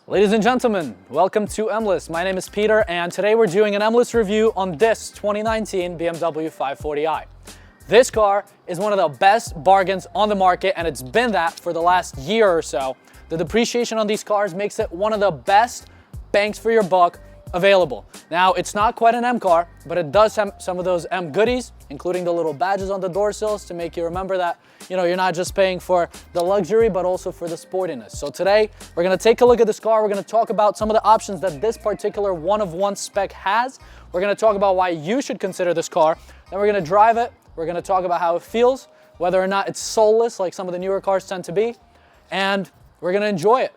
Ladies and gentlemen, welcome to MList. My name is Peter, and today we're doing an MList review on this 2019 BMW 540i. This car is one of the best bargains on the market, and it's been that for the last year or so. The depreciation on these cars makes it one of the best bangs for your buck available. Now, it's not quite an M car, but it does have some of those M goodies, including the little badges on the door sills to make you remember that, you're not just paying for the luxury, but also for the sportiness. So today, we're gonna take a look at this car. We're gonna talk about some of the options that this particular one-of-one spec has. We're gonna talk about why you should consider this car. Then we're gonna drive it. We're gonna talk about how it feels, whether or not it's soulless like some of the newer cars tend to be, and we're gonna enjoy it.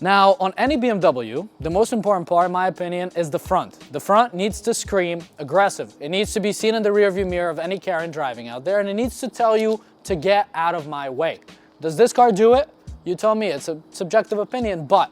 Now, on any BMW, the most important part, in my opinion, is the front. The front needs to scream aggressive. It needs to be seen in the rearview mirror of any Karen driving out there, and it needs to tell you to get out of my way. Does this car do it? You tell me. It's a subjective opinion, but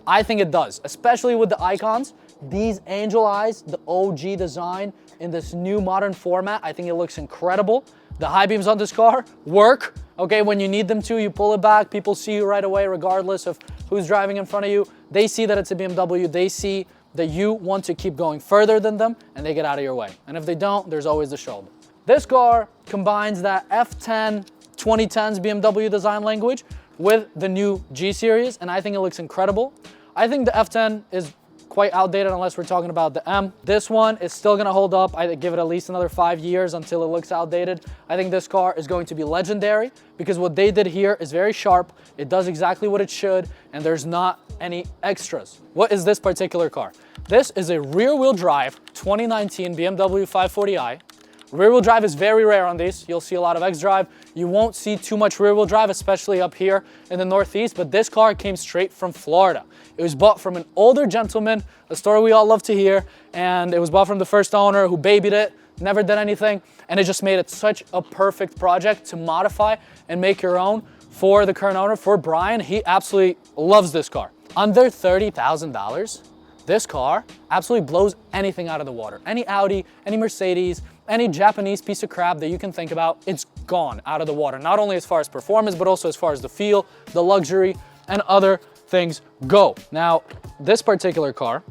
I think it does, especially with the icons. These angel eyes, the OG design in this new modern format, I think it looks incredible. The high beams on this car work. Okay, when you need them to, you pull it back. People see you right away, regardless of who's driving in front of you. They see that it's a BMW. They see that you want to keep going further than them, and they get out of your way. And if they don't, there's always the shoulder. This car combines that F10 2010s BMW design language with the new G series, and I think it looks incredible. I think the F10 is quite outdated unless we're talking about the M. This one is still gonna hold up. I give it at least another 5 years until it looks outdated. I think this car is going to be legendary because what they did here is very sharp. It does exactly what it should, and there's not any extras. What is this particular car? This is a rear-wheel drive 2019 BMW 540i. Rear-wheel drive is very rare on these. You'll see a lot of X-Drive. You won't see too much rear-wheel drive, especially up here in the Northeast, but this car came straight from Florida. It was bought from an older gentleman, a story we all love to hear, and it was bought from the first owner who babied it, never did anything, and it just made it such a perfect project to modify and make your own for the current owner, for Brian. He absolutely loves this car. Under $30,000, this car absolutely blows anything out of the water. Any Audi, any Mercedes, any Japanese piece of crap that you can think about, it's gone out of the water. Not only as far as performance, but also as far as the feel, the luxury, and other things go. Now, this particular car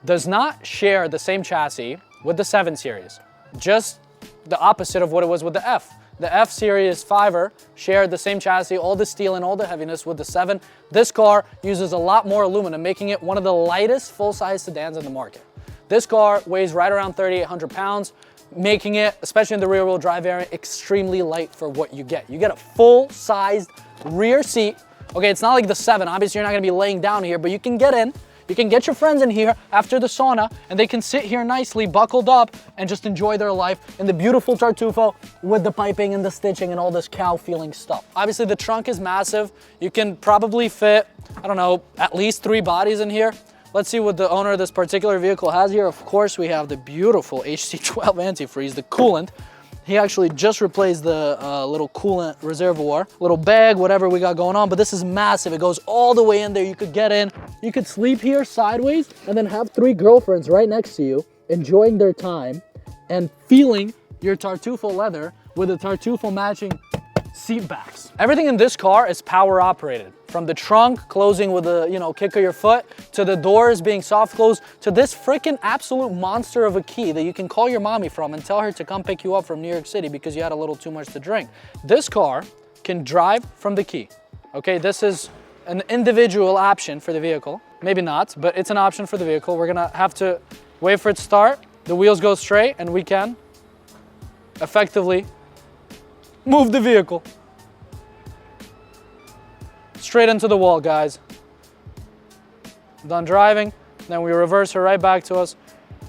does not share the same chassis with the 7 Series. Just the opposite of what it was with the F. The F Series 5er shared the same chassis, all the steel and all the heaviness with the 7. This car uses a lot more aluminum, making it one of the lightest full-size sedans in the market. This car weighs right around 3,800 pounds, making it, especially in the rear-wheel drive variant, extremely light for what you get. You get a full-sized rear seat. Okay, it's not like the 7. Obviously, you're not gonna be laying down here, but you can get in. You can get your friends in here after the sauna, and they can sit here nicely, buckled up, and just enjoy their life in the beautiful Tartufo with the piping and the stitching and all this cow-feeling stuff. Obviously, the trunk is massive. You can probably fit, I don't know, at least 3 bodies in here. Let's see what the owner of this particular vehicle has here. Of course, we have the beautiful HC12 antifreeze, the coolant. He actually just replaced the little coolant reservoir, little bag, whatever we got going on, but this is massive. It goes all the way in there. You could get in, you could sleep here sideways and then have 3 girlfriends right next to you, enjoying their time and feeling your Tartufo leather with the Tartufo matching seat backs. Everything in this car is power operated. From the trunk closing with the, kick of your foot, to the doors being soft closed, to this freaking absolute monster of a key that you can call your mommy from and tell her to come pick you up from New York City because you had a little too much to drink. This car can drive from the key. Okay, this is an individual option for the vehicle. Maybe not, but it's an option for the vehicle. We're gonna have to wait for it to start. The wheels go straight and we can effectively move the vehicle. Straight into the wall, guys. Done driving. then we reverse her right back to us.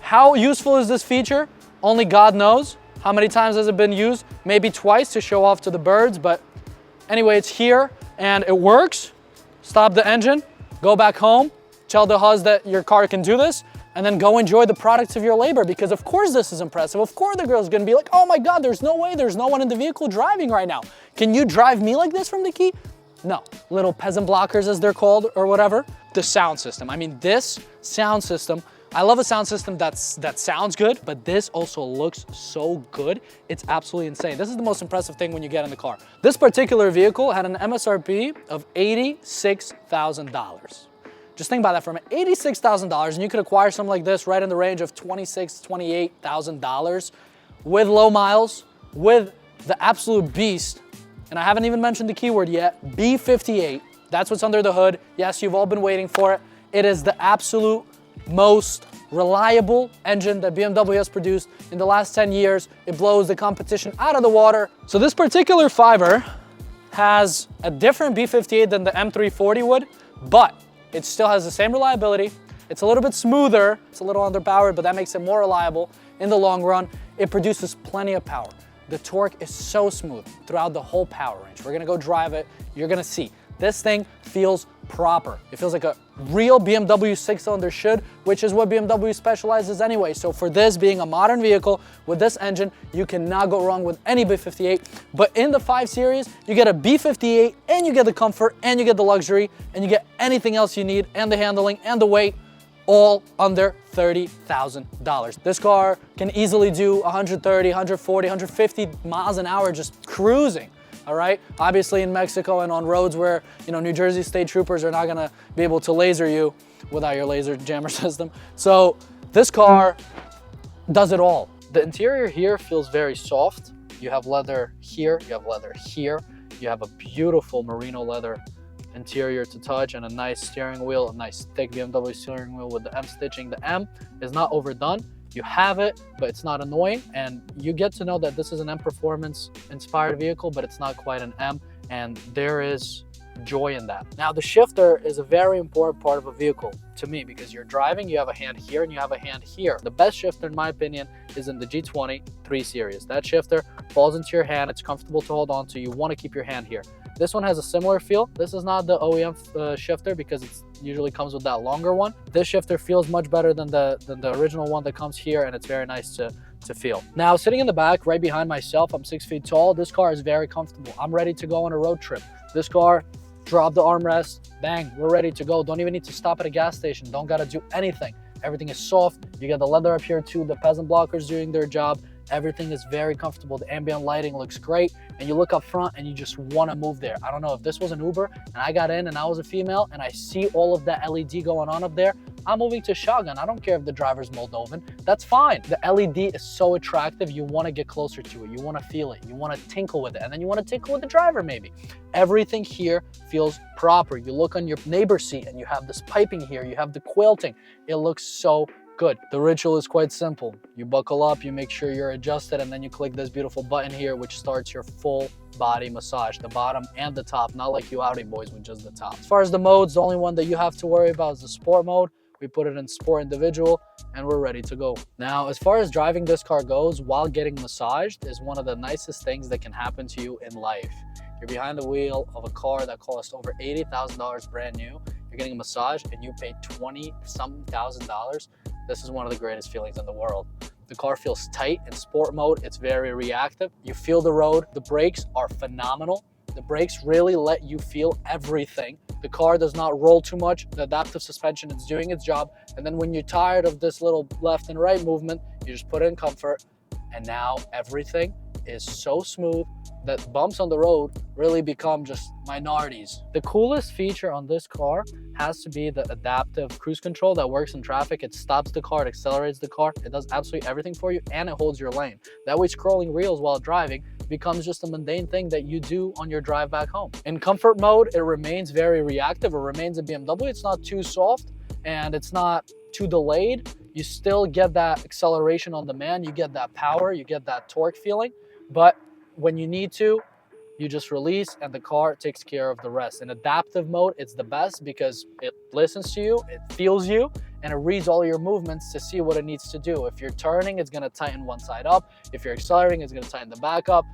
How useful is this feature? Only God knows. How many times has it been used? Maybe twice to show off to the birds, but anyway, it's here and it works. Stop the engine, go back home, tell the hus that your car can do this, and then go enjoy the products of your labor, because of course this is impressive. Of course the girl's gonna be like, oh my God, there's no way, there's no one in the vehicle driving right now. Can you drive me like this from the key? No, little peasant blockers as they're called or whatever. The sound system, I mean, this sound system, I love a sound system that sounds good, but this also looks so good. It's absolutely insane. This is the most impressive thing when you get in the car. This particular vehicle had an MSRP of $86,000. Just think about that for a minute, $86,000, and you could acquire something like this right in the range of $26,000, $28,000 with low miles, with the absolute beast. And I haven't even mentioned the keyword yet, B58. That's what's under the hood. Yes, you've all been waiting for it. It is the absolute most reliable engine that BMW has produced in the last 10 years. It blows the competition out of the water. So this particular fiver has a different B58 than the M340 would, but it still has the same reliability. It's a little bit smoother. It's a little underpowered, but that makes it more reliable in the long run. It produces plenty of power. The torque is so smooth throughout the whole power range. We're gonna go drive it. You're gonna see. This thing feels proper. It feels like a real BMW 6-cylinder should, which is what BMW specializes anyway. So for this being a modern vehicle with this engine, you cannot go wrong with any B58. But in the 5 Series, you get a B58 and you get the comfort and you get the luxury and you get anything else you need and the handling and the weight, all under $30,000. This car can easily do 130, 140, 150 miles an hour just cruising. All right, obviously in Mexico and on roads where, you know, New Jersey state troopers are not gonna be able to laser you without your laser jammer system. So this car does it all. The interior here feels very soft. You have leather here, you have leather here. You have a beautiful merino leather interior to touch and a nice steering wheel, a nice thick BMW steering wheel with the M stitching. The M is not overdone. You have it, but it's not annoying, and you get to know that this is an M-Performance inspired vehicle, but it's not quite an M, and there is joy in that. Now, the shifter is a very important part of a vehicle to me, because you're driving, you have a hand here and you have a hand here. The best shifter, in my opinion, is in the G20 3 Series. That shifter falls into your hand, it's comfortable to hold on to, you want to keep your hand here. This one has a similar feel. This is not the OEM shifter because it usually comes with that longer one. This shifter feels much better than the original one that comes here, and it's very nice to feel. Now, sitting in the back right behind myself, I'm 6 feet tall. This car is very comfortable. I'm ready to go on a road trip. This car, drop the armrest, bang, we're ready to go. Don't even need to stop at a gas station. Don't gotta do anything. Everything is soft. You get the leather up here too. The peasant blockers doing their job. Everything is very comfortable. The ambient lighting looks great, and you look up front and you just want to move there. I don't know if this was an Uber and I got in and I was a female and I see all of that LED going on up there, I'm moving to shotgun. I don't care if the driver's Moldovan. That's fine. The LED is so attractive. You want to get closer to it. You want to feel it. You want to tinkle with it, and then you want to tinkle with the driver maybe. Everything here feels proper. You look on your neighbor's seat and you have this piping here. You have the quilting. It looks so good. The ritual is quite simple. You buckle up, you make sure you're adjusted, and then you click this beautiful button here, which starts your full body massage, the bottom and the top, not like you Audi boys with just the top. As far as the modes, the only one that you have to worry about is the sport mode. We put it in sport individual and we're ready to go. Now, as far as driving this car goes while getting massaged is one of the nicest things that can happen to you in life. You're behind the wheel of a car that costs over $80,000 brand new. You're getting a massage and you pay $20-something thousand. This is one of the greatest feelings in the world. The car feels tight in sport mode. It's very reactive. You feel the road. The brakes are phenomenal. The brakes really let you feel everything. The car does not roll too much. The adaptive suspension is doing its job. And then when you're tired of this little left and right movement, you just put it in comfort. And now everything is so smooth that bumps on the road really become just minorities. The coolest feature on this car has to be the adaptive cruise control that works in traffic. It stops the car, it accelerates the car, it does absolutely everything for you, and it holds your lane. That way scrolling reels while driving becomes just a mundane thing that you do on your drive back home. In comfort mode, it remains very reactive. It remains a BMW. It's not too soft and it's not too delayed. You still get that acceleration on demand, you get that power, you get that torque feeling, but when you need to, you just release and the car takes care of the rest. In adaptive mode, it's the best because it listens to you, it feels you, and it reads all your movements to see what it needs to do. If you're turning, it's gonna tighten one side up. If you're accelerating, it's gonna tighten the back up.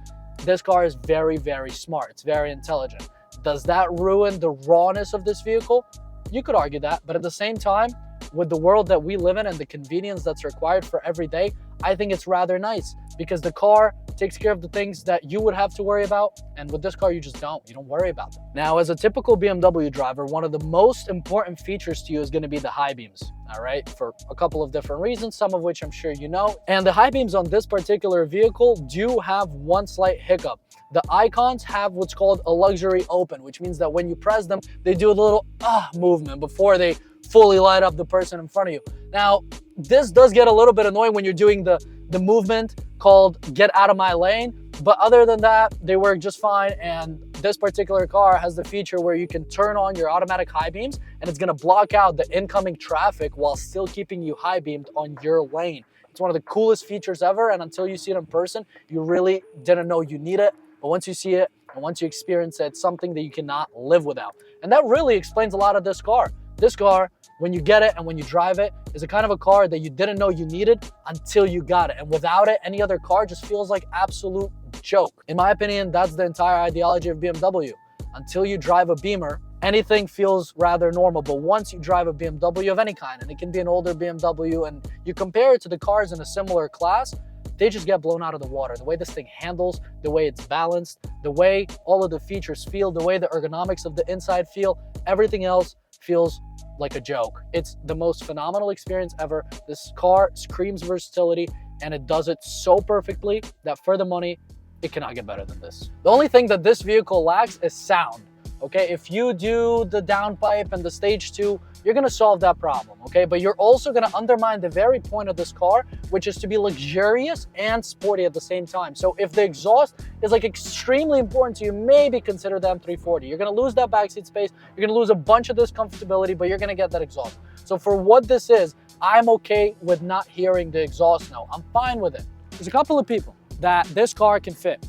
This car is very, very smart. It's very intelligent. Does that ruin the rawness of this vehicle? You could argue that, but at the same time, with the world that we live in and the convenience that's required for every day, I think it's rather nice because the car takes care of the things that you would have to worry about, and with this car you just don't. You don't worry about them. Now, as a typical BMW driver, one of the most important features to you is going to be the high beams, all right, for a couple of different reasons, some of which I'm sure you know. And the high beams on this particular vehicle do have one slight hiccup. The icons have what's called a luxury open, which means that when you press them, they do a little movement before they fully light up the person in front of you. Now, this does get a little bit annoying when you're doing the movement called get out of my lane, but other than that, they work just fine. And this particular car has the feature where you can turn on your automatic high beams and it's gonna block out the incoming traffic while still keeping you high beamed on your lane. It's one of the coolest features ever, and until you see it in person, you really didn't know you need it. But once you see it and once you experience it, it's something that you cannot live without. And that really explains a lot of this car. This car, when you get it and when you drive it, is a kind of a car that you didn't know you needed until you got it. And without it, any other car just feels like absolute joke. In my opinion, that's the entire ideology of BMW. Until you drive a Beamer, anything feels rather normal. But once you drive a BMW of any kind, and it can be an older BMW, and you compare it to the cars in a similar class, they just get blown out of the water. The way this thing handles, the way it's balanced, the way all of the features feel, the way the ergonomics of the inside feel, everything else feels like a joke. It's the most phenomenal experience ever. This car screams versatility, and it does it so perfectly that for the money, it cannot get better than this. The only thing that this vehicle lacks is sound. Okay, if you do the downpipe and the stage 2, you're gonna solve that problem, okay? But you're also gonna undermine the very point of this car, which is to be luxurious and sporty at the same time. So if the exhaust is like extremely important to you, maybe consider the M340. You're gonna lose that backseat space, you're gonna lose a bunch of this comfortability, but you're gonna get that exhaust. So for what this is, I'm okay with not hearing the exhaust now. I'm fine with it. There's a couple of people that this car can fit.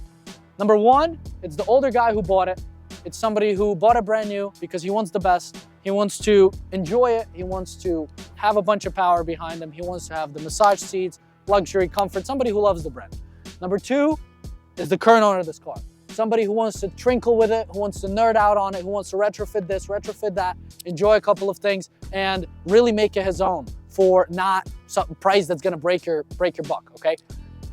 Number one, it's the older guy who bought it. It's somebody who bought it brand new because he wants the best. He wants to enjoy it. He wants to have a bunch of power behind him. He wants to have the massage seats, luxury, comfort, somebody who loves the brand. Number two is the current owner of this car. Somebody who wants to trinkle with it, who wants to nerd out on it, who wants to retrofit this, retrofit that, enjoy a couple of things, and really make it his own for not some price that's gonna break your buck, okay?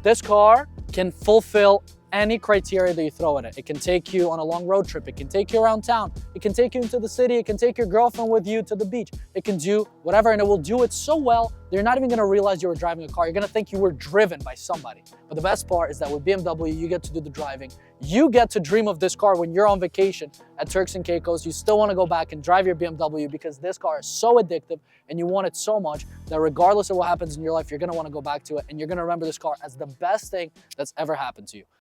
This car can fulfill any criteria that you throw at it. It can take you on a long road trip. It can take you around town. It can take you into the city. It can take your girlfriend with you to the beach. It can do whatever, and it will do it so well that you're not even gonna realize you were driving a car. You're gonna think you were driven by somebody. But the best part is that with BMW, you get to do the driving. You get to dream of this car when you're on vacation at Turks and Caicos. You still wanna go back and drive your BMW because this car is so addictive and you want it so much that regardless of what happens in your life, you're gonna wanna go back to it and you're gonna remember this car as the best thing that's ever happened to you.